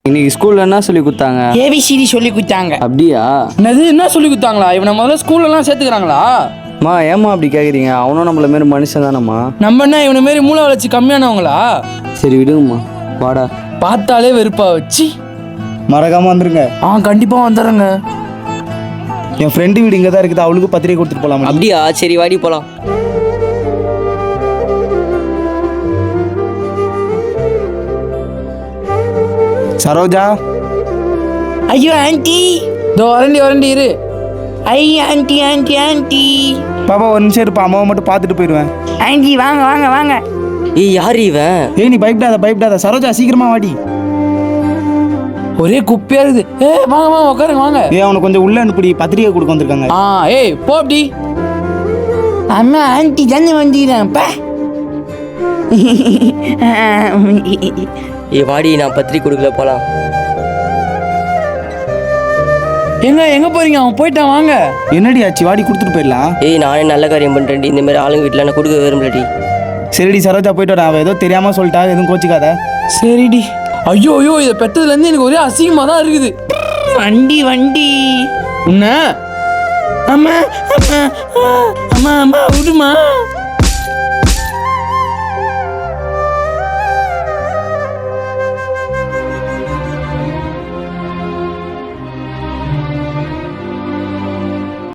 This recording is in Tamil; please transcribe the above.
இன்னைக்கு ஸ்கூல்ல என்ன சொல்லி கொடுத்தாங்க? ஏபிசிடி சொல்லி கொடுத்தாங்க. அப்படியா? என்னது, என்ன சொல்லி கொடுத்தாங்களா? இவனை முதல்ல ஸ்கூல்லலாம் சேர்த்துக்கிறாங்களா? அம்மா ஏம்மா அப்படி கேட்குறீங்க? அவனும் நம்மள மாரி மனுஷன் தானம்மா. நம்ம என்ன இவனை மாரி மூளை வளர்ச்சி கம்மியானவங்களா? சரி விடுங்கம்மா, வாடா. பார்த்தாலே வெறுப்பா வச்சு. மறக்காம வந்துருங்க. கண்டிப்பா வந்துடுறேங்க. என் ஃப்ரெண்டு வீடு இங்கே தான் இருக்குது, அவளுக்கு பத்திரிக்கை கொடுத்துட்டு போகலாம். அப்படியா? சரி வாடி போலாம். சரோஜா. ஐயோ ஆண்டி, இதோ வரண்டி இரு. ஐயோ ஆண்டி ஆண்டி ஆண்டி. பாப்பா ஒரு நிமிஷம் இருப்பா, அம்மாவை மட்டும் பார்த்துட்டு போயிடுவேன். ஆண்டி வாங்க வாங்க வாங்க. ஏய் யார் இவன்? ஏய் நீ பயப்படாத. சரோஜா சீக்கிரமா வாடி. ஒரே குப்பையா இருக்குது. வாங்க வாங்க உட்காருங்க வாங்க. அவனை கொஞ்சம் உள்ள அனுப்பி பத்திரிக்கை கொடுக்க வந்திருக்காங்க. ஏய் போ அப்படி. அம்மா ஆண்டி தானே வந்தீங்கப்பா. ஏய் வாடி, நான் பத்திரிக்கை கொடுக்கல, போலாம். எங்க போறீங்க? அவன் போயிட்டான், வாங்க. என்னடி ஆச்சு? வாடி கொடுத்துட்டு போயிடலாம். ஏய் நானே நல்ல காரியம் பண்றேன்டி, இந்த மாதிரி ஆளுங்க வீட்டில் நான் கொடுக்க விரும்பலடி. சரிடி சரோஜா, போயிட்டு வரேன். அவன் ஏதோ தெரியாம சொல்லிட்டா, எதுவும் கோச்சிக்காத. சரிடி. ஐயோ இதை பெற்றதுலேருந்து எனக்கு ஒரே அசிங்கமாக தான் இருக்குது. வண்டி உன்ன அம்மா அம்மா அம்மா அம்மா விடுமா.